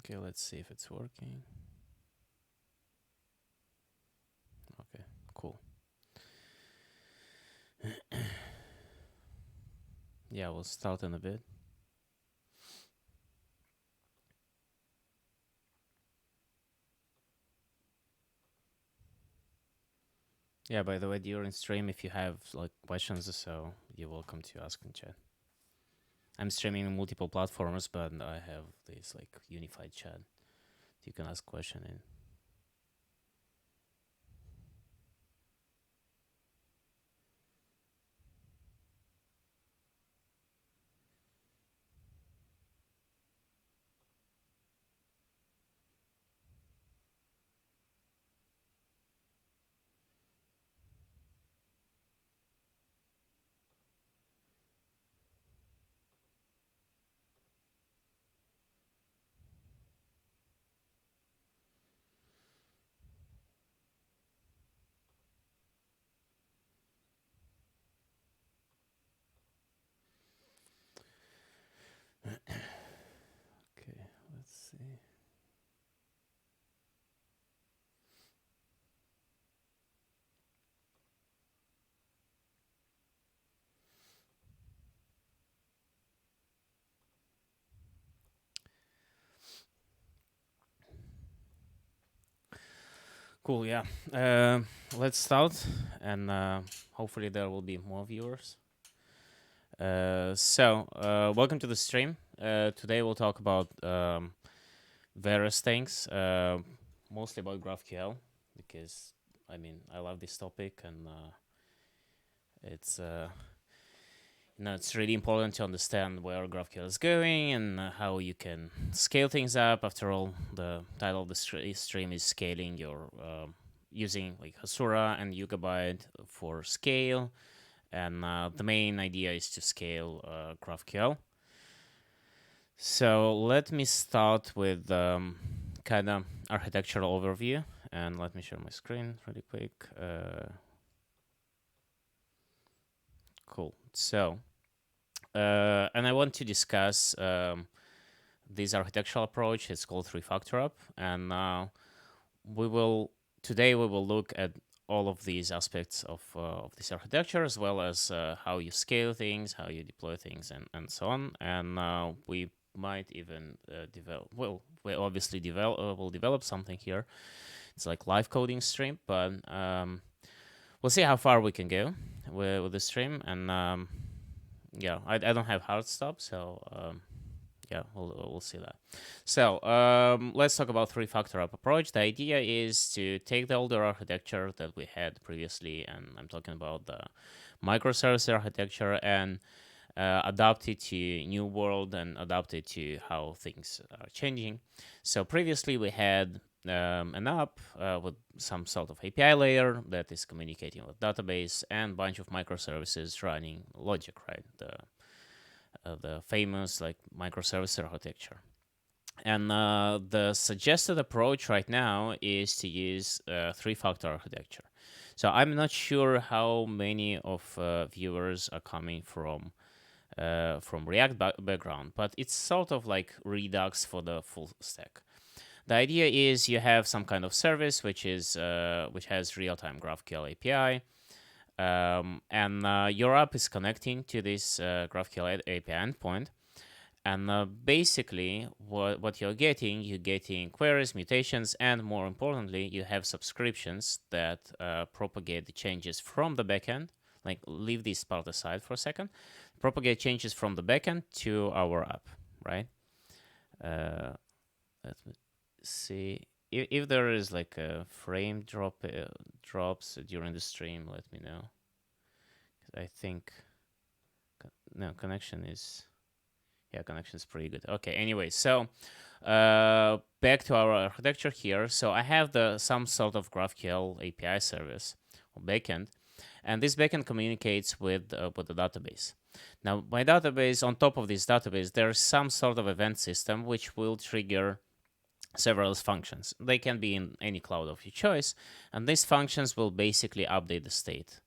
Okay, let's see if it's working. Okay, cool. Yeah, we'll start in a bit. Yeah, by the way, during stream, if you have like questions or so, you're welcome to ask in chat. I'm streaming on multiple platforms, but I have this like unified chat. You can ask question in. Okay, let's see. Cool, yeah. Let's start, and hopefully there will be more viewers. Welcome to the stream. Today we'll talk about various things, mostly about GraphQL, because I mean I love this topic, and it's it's really important to understand where GraphQL is going and how you can scale things up. After all, the title of the stream is scaling your using like Hasura and Yugabyte for scale, and the main idea is to scale GraphQL. So let me start with kind of architectural overview, and let me share my screen really quick. Cool. So, and I want to discuss this architectural approach. It's called three-factor up, and today we will look at all of these aspects of this architecture, as well as how you scale things, how you deploy things, and so on. And we might even develop. Well, we obviously will develop something here. It's like live coding stream, but we'll see how far we can go with the stream. And yeah, I don't have hard stop, so yeah, we'll see that. So let's talk about three-factor up approach. The idea is to take the older architecture that we had previously, and I'm talking about the microservice architecture, and adapt it to new world and adapt it to how things are changing. So previously we had an app with some sort of API layer that is communicating with database and bunch of microservices running logic, right? The famous like microservice architecture. And the suggested approach right now is to use three-factor architecture. So I'm not sure how many of viewers are coming from React background, but it's sort of like Redux for the full stack. The idea is you have some kind of service which has real-time GraphQL API, and your app is connecting to this GraphQL API endpoint. And basically, what you're getting queries, mutations, and more importantly, you have subscriptions that propagate the changes from the backend. Like, leave this part aside for a second. Propagate changes from the backend to our app, right? Let me see. If there is like a frame drops during the stream, let me know. I think no connection is. Yeah, connection is pretty good. Okay, anyway, so back to our architecture here. So I have some sort of GraphQL API service or backend, and this backend communicates with the database. Now, my database, on top of this database, there's some sort of event system which will trigger several functions. They can be in any cloud of your choice, and these functions will basically update the state.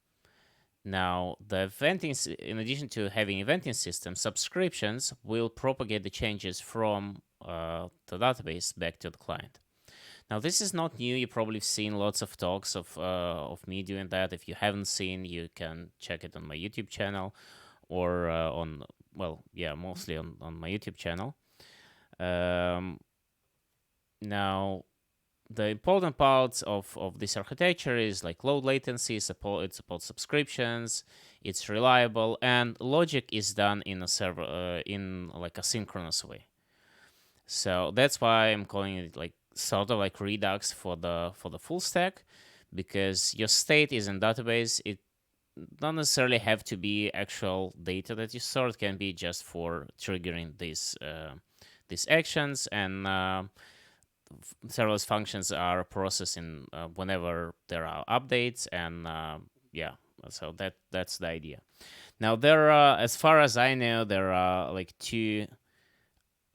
Now, the eventing, in addition to having eventing system, subscriptions will propagate the changes from the database back to the client. Now, this is not new. You probably have seen lots of talks of me doing that. If you haven't seen, you can check it on my YouTube channel or on, well, yeah, mostly on my YouTube channel. Now, the important parts of this architecture is like low latency, it supports subscriptions, it's reliable, and logic is done in a server in like a synchronous way. So that's why I'm calling it like sort of like Redux for the full stack, because your state is in database. It don't necessarily have to be actual data that you store. It can be just for triggering these actions, and serverless functions are processing whenever there are updates, and yeah, so that's the idea. Now there are, as far as I know, there are like two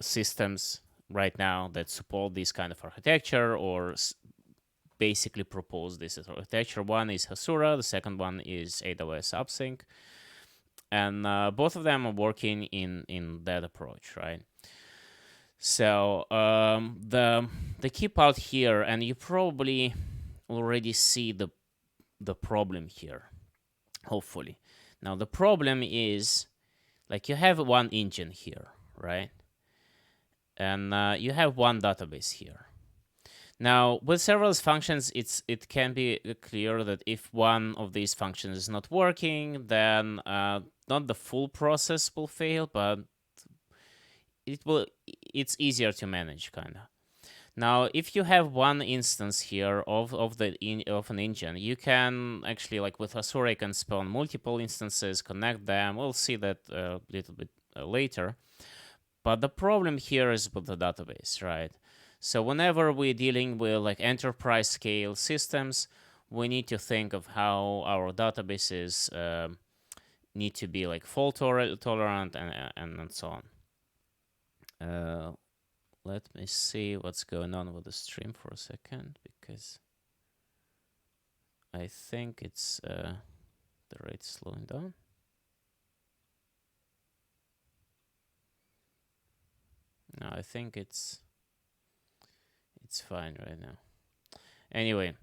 systems right now that support this kind of architecture or basically propose this as architecture. One is Hasura, the second one is AWS AppSync, and both of them are working in that approach, right? So the key part here, and you probably already see the problem here, hopefully. Now the problem is, like, you have one engine here, right? And you have one database here. Now, with serverless functions, it can be clear that if one of these functions is not working, then not the full process will fail, but it's easier to manage, kind of. Now, if you have one instance here of an engine, you can actually, like with Hasura, you can spawn multiple instances, connect them. We'll see that a little bit later. But the problem here is with the database, right? So whenever we're dealing with like enterprise scale systems, we need to think of how our databases need to be like fault tolerant and so on. Let me see what's going on with the stream for a second, because I think it's the rate slowing down. No, I think it's fine right now. Anyway,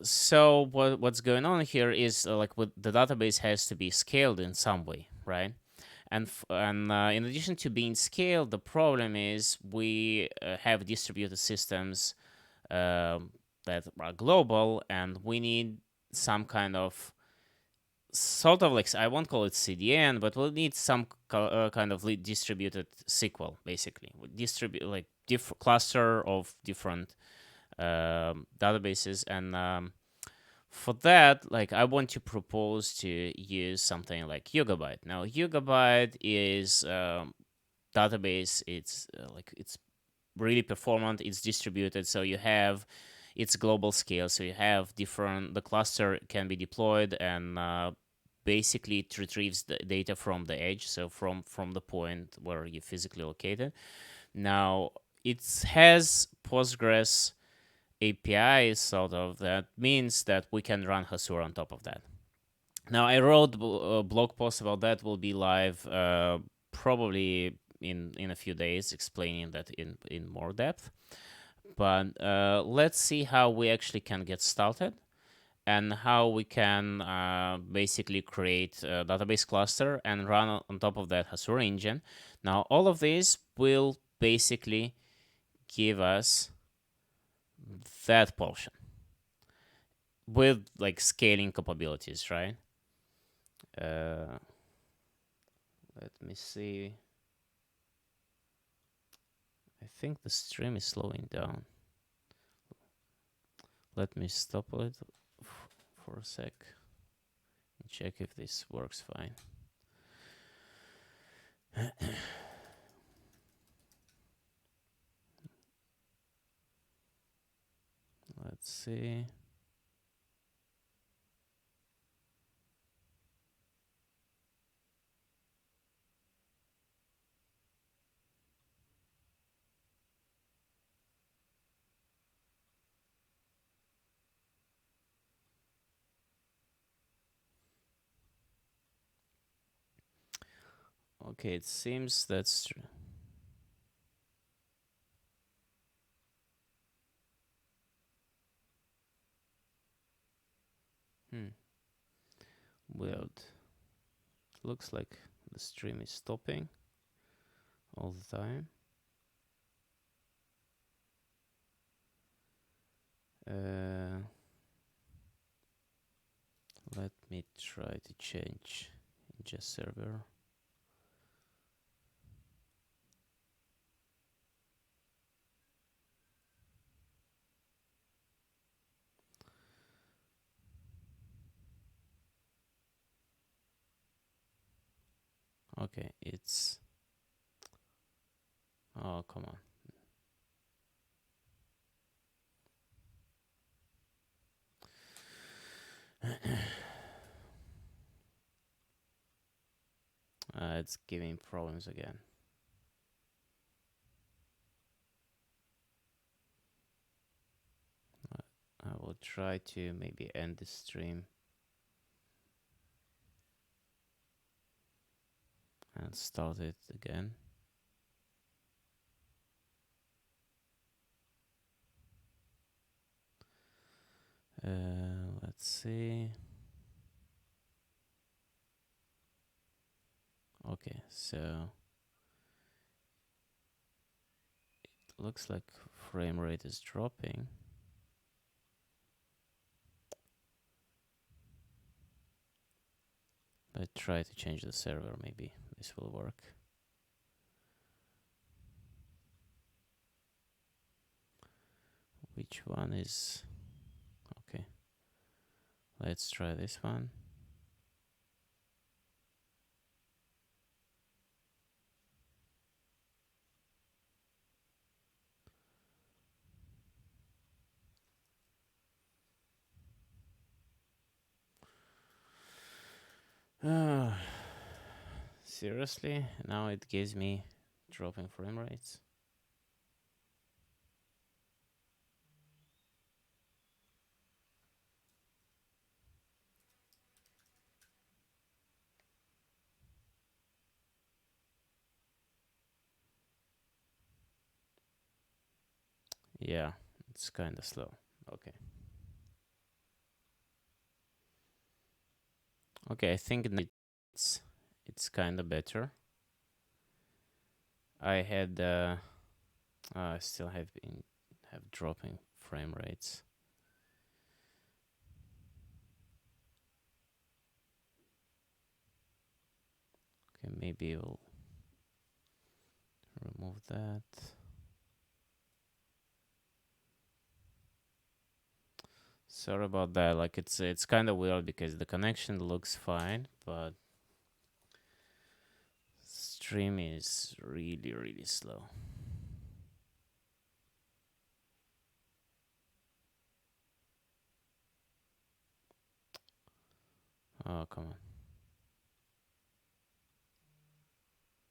so what's going on here is like the database has to be scaled in some way, right? And in addition to being scaled, the problem is we have distributed systems that are global, and we need some kind of sort of like, I won't call it CDN, but we'll need some kind of distributed SQL, basically. We distribute like cluster of different databases, and for that, like, I want to propose to use something like Yugabyte. Now, Yugabyte is database. It's like it's really performant. It's distributed, so you have its global scale. So you have the cluster can be deployed, and basically it retrieves the data from the edge, so from the point where you physically located. Now it has Postgres API, sort of, that means that we can run Hasura on top of that. Now I wrote a blog post about that, will be live probably in a few days, explaining that in more depth. But let's see how we actually can get started, and how we can basically create a database cluster and run on top of that Hasura engine. Now all of this will basically give us that portion with like scaling capabilities, right? Let me see. I think the stream is slowing down. Let me stop it for a sec and check if this works fine. Let's see. Okay, it seems that's true. looks like the stream is stopping all the time. Let me try to change ingest server. Okay, it's... Oh, come on. It's giving problems again. I will try to maybe end the stream and start it again. Let's see. Okay, so it looks like frame rate is dropping. Let's try to change the server, maybe this will work. Which one is... Okay, let's try this one. Seriously? Now it gives me dropping frame rates. Yeah, it's kind of slow. Okay. Okay, I think it's kind of better. I had I still have dropping frame rates. Okay, maybe we'll remove that. Sorry about that. Like it's kind of weird because the connection looks fine, but stream is really, really slow. Oh, come on.